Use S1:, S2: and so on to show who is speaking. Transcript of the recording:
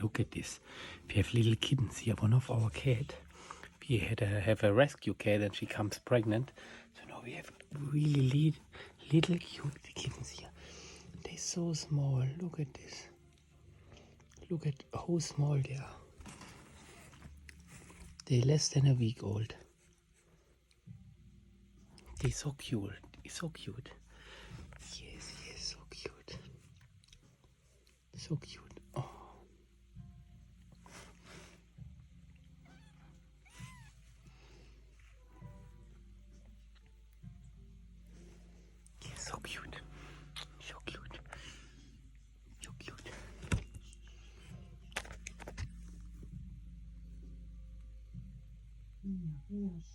S1: look at this. We have little kittens here. One of our cat. We have a rescue cat and she comes pregnant. So now we have really little cute kittens here. They're so small. Look at this. Look at how small they are. They're less than a week old. They're so cute. They're so cute. Yes, so cute. So cute. Oh. Yes, so cute. So cute. So cute.
S2: Ja,